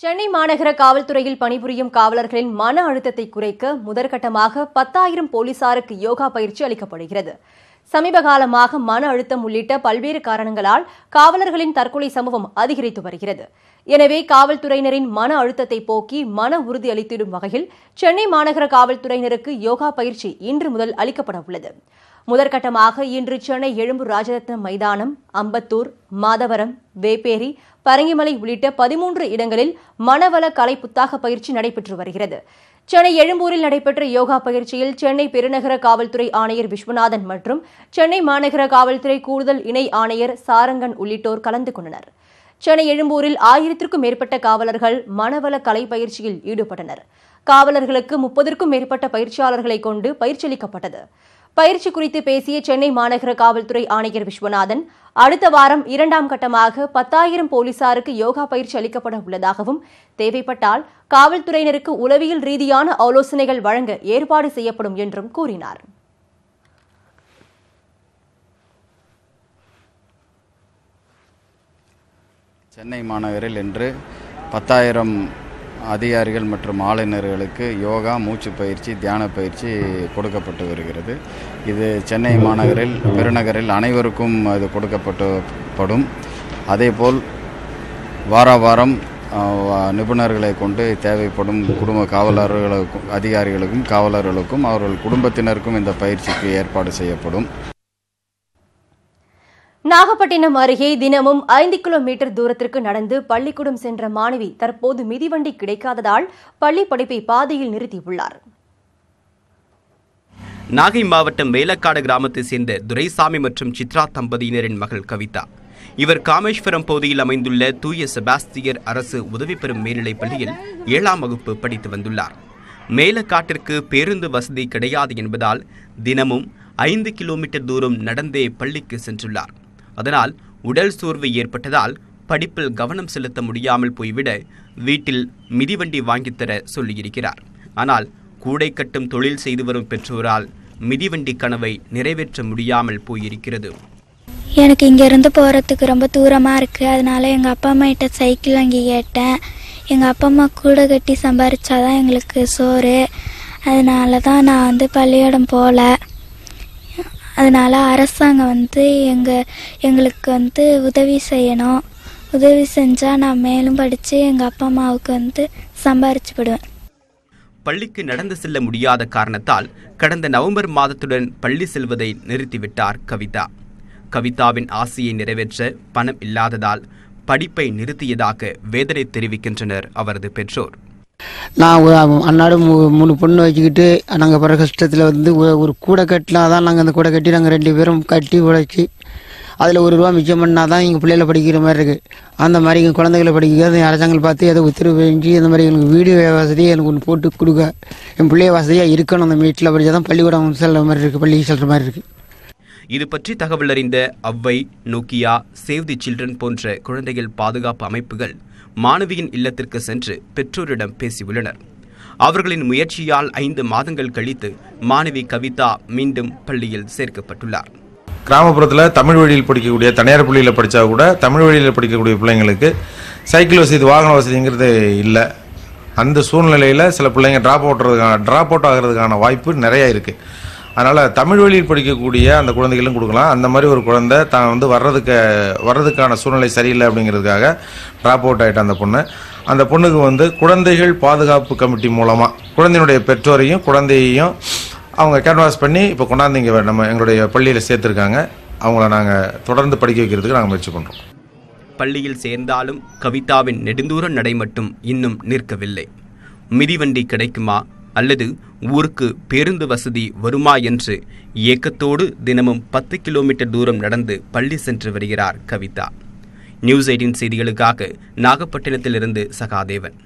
சென்னை மாநகர காவல்துறையில் பணிபுரியும் காவலர்களின் மன அழுத்தத்தை குறைக்க முதற்கட்டமாக 10,000 போலீசாருக்கு யோகா பயிற்சி அளிக்கப்படுகிறது. சமீப காலமாக மன அழுத்தம் உள்ளிட்ட பல்வேறு காரணங்களால் காவலர்களின் தற்கொலை சம்பவம் அதிகரித்து வருகிறது. எனவே காவல்துறையினரின் மன அழுத்தத்தை போக்கி மன உறுதி அளித்திடும் வகையில் சென்னை மாநகர காவல்துறையினருக்கு யோகா பயிற்சி இன்று முதல் அளிக்கப்பட உள்ளது. முதற்கட்டமாக இன்று சென்னை எழும்பூர் ராஜரத்னம் மைதானம், அம்பத்தூர், மாதவரம், வேப்பேரி, பரங்கிமலை உள்ளிட்ட 13 இடங்களில் மனவள கலை புத்தாக்க பயிற்சி நடைபெற்று வருகிறது. சென்னை எழும்பூரில் நடைபெற்ற யோகா பயிற்சியில் சென்னை பெருநகர காவல்துறை ஆணையர் விஸ்வநாதன் மற்றும் சென்னை மாநகர காவல்துறை கூடுதல் இணை ஆணையர் சாரங்கன் உள்ளிட்டோர் கலந்து கொண்டனர். சென்னை எழும்பூரில் 1000க்கும் மேற்பட்ட காவலர்கள் மனவள கலை பயிற்சியில் ஈடுபட்டனர். காவலர்களுக்கு 30க்கும் மேற்பட்ட பயிற்சியாளர்களை கொண்டு பயிற்சி அளிக்கப்பட்டது. பயிற்சி குறித்து பேசிய சென்னை மாநகர காவல்துறை ஆணையர் விஸ்வநாதன், அடுத்த வாரம் 2ஆம் கட்டமாக 10,000 போலீசாருக்கு யோகா பயிற்சி அளிக்கப்பட உள்ளதாகவும், தேவைப்பட்டால் காவல்துறையினருக்கு உளவியல் ரீதியான ஆலோசனைகள் வழங்க ஏற்பாடு செய்யப்படும் என்றும் கூறினார். சென்னை மாநகரில் இன்று 10,000 அதிகாரிகள் மற்றும் ஆளுநர்களுக்கு யோகா, மூச்சு பயிற்சி, தியான பயிற்சி கொடுக்கப்பட்டு வருகிறது. இது சென்னை மாநகரில் பெருநகரில் அனைவருக்கும் இது கொடுக்கப்படும். அதேபோல் வாரம் நிபுணர்களை கொண்டு தேவைப்படும் குடும்ப காவலர்களுக்கும் அதிகாரிகளுக்கும் காவலர்களுக்கும் அவர்கள் குடும்பத்தினருக்கும் இந்த பயிற்சிக்கு ஏற்பாடு செய்யப்படும். நாகப்பட்டினம் அருகே தினமும் 5 கிலோமீட்டர் தூரத்திற்கு நடந்து பள்ளிக்கூடம் சென்ற மாணவி தற்போது மிதிவண்டி கிடைக்காததால் பள்ளி படிப்பை பாதியில் நிறுத்தியுள்ளார். நாகை மாவட்டம் மேலக்காடு கிராமத்தை சேர்ந்த துரைசாமி மற்றும் சித்ரா தம்பதியினரின் மகள் கவிதா. இவர் காமேஸ்வரம் பகுதியில் அமைந்துள்ள தூய செபாஸ்தியர் அரசு உதவி பெறும் மேல்நிலைப் பள்ளியில் 7ஆம் வகுப்பு படித்து வந்துள்ளார். மேலக்காட்டிற்கு பேருந்து வசதி கிடையாது என்பதால் தினமும் 5 கிலோமீட்டர் தூரம் நடந்தே பள்ளிக்கு சென்றுள்ளார். அதனால் உடல் சோர்வு ஏற்பட்டதால் படிப்பில் கவனம் செலுத்த முடியாமல் போய்விட வீட்டில் மிதிவண்டி வாங்கித்தர சொல்லியிருக்கிறார். ஆனால் கூடை கட்டும் தொழில் செய்து வரும் பெற்றோரால் மிதிவண்டி கனவை நிறைவேற்ற முடியாமல் போயிருக்கிறது. எனக்கு இங்கேருந்து போகிறதுக்கு ரொம்ப தூரமாக இருக்குது. அதனால எங்கள் அப்பா அம்மா கிட்ட சைக்கிள் வாங்கி கேட்டேன். எங்கள் அப்பா அம்மா கூடை கட்டி சம்பாரிச்சாதான் எங்களுக்கு சோறு. அதனால தான் நான் பள்ளியோடம் போகல. அதனால் அரசாங்கம் எங்களுக்கு உதவி செய்யணும். உதவி செஞ்சால் நான் மேலும் படித்து எங்கள் அப்பா அம்மாவுக்கு சம்பாரிச்சுப்படுவேன். பள்ளிக்கு நடந்து செல்ல முடியாத காரணத்தால் கடந்த நவம்பர் மாதத்துடன் பள்ளி செல்வதை நிறுத்திவிட்டார் கவிதா. கவிதாவின் ஆசையை நிறைவேற்ற பணம் இல்லாததால் படிப்பை நிறுத்தியதாக வேதனை தெரிவிக்கின்றனர் அவரது பெற்றோர். நான் அன்னாடு 3 பொண்ணு வச்சுக்கிட்டு நாங்கள் பிற கஷ்டத்தில் ஒரு கூடை கட்டினா தான் நாங்கள் அந்த கூடை கட்டி நாங்கள் 2 பேரும் கட்டி உழைச்சி அதில் ₹1 மிச்சம் பண்ணால் தான் எங்கள் பிள்ளைகளை படிக்கிற மாதிரி இருக்குது. அந்த மாதிரி எங்கள் குழந்தைகளை படிக்கிறது அரசாங்கம் பார்த்து ஏதோ உத்தரவு செஞ்சு அந்த மாதிரி எங்களுக்கு வீடு வசதியை எனக்கு ஒன்று போட்டு கொடுக்க, என் பிள்ளைய வசதியாக இருக்கணும். அந்த வீட்டில் படித்தா தான் பள்ளிக்கூடம் செல்கிற மாதிரி இருக்குது, பள்ளிக்கு செல்கிற மாதிரி இருக்குது. இது பற்றி தகவல் அறிந்த அவ்வை, நோக்கியா, சேவ் தி சில்ட்ரன் போன்ற குழந்தைகள் பாதுகாப்பு அமைப்புகள் மாணவியின் இல்லத்திற்கு சென்று பெற்றோரிடம் பேசியுள்ளனர். அவர்களின் முயற்சியால் 5 மாதங்கள் கழித்து மாணவி கவிதா மீண்டும் பள்ளியில் சேர்க்கப்பட்டுள்ளார். கிராமப்புறத்தில் தமிழ் வழியில் படிக்கக்கூடிய தனியார் பள்ளியில் படித்தா கூட தமிழ் வழியில் படிக்கக்கூடிய பிள்ளைங்களுக்கு சைக்கிள் வசதி, வாகன வசதிங்கிறது இல்லை. அந்த சூழ்நிலையில் சில பிள்ளைங்க ட்ராப் அவுட் ஆகிறதுக்கான வாய்ப்பு நிறையா இருக்குது. அதனால் தமிழ் வழியில் படிக்கக்கூடிய அந்த குழந்தைகளும் கொடுக்கலாம். அந்த மாதிரி ஒரு குழந்தை தான் வர்றதுக்கான சூழ்நிலை சரியில்லை அப்படிங்கிறதுக்காக ட்ராப் அவுட் ஆகிட்ட அந்த பொண்ணுக்கு குழந்தைகள் பாதுகாப்பு கமிட்டி மூலமாக குழந்தையினுடைய பெற்றோரையும் குழந்தையையும் அவங்க கேன்வாஸ் பண்ணி இப்போ கொண்டாந்து இங்கே எங்களுடைய பள்ளியில் சேர்த்துருக்காங்க. அவங்கள நாங்கள் தொடர்ந்து படிக்க வைக்கிறதுக்கு நாங்கள் முயற்சி பண்ணுறோம். பள்ளியில் சேர்ந்தாலும் கவிதாவின் நெடுந்தூர நடை மட்டும் இன்னும் நிற்கவில்லை. மிதிவண்டி கிடைக்குமா அல்லது ஊருக்கு பேருந்து வசதி வருமா என்று ஏக்கத்தோடு தினமும் 10 கிலோமீட்டர் தூரம் நடந்து பள்ளி சென்று வருகிறார் கவிதா. நியூஸ் 18 செய்திகளுக்காக நாகப்பட்டினத்திலிருந்து சகாதேவன்.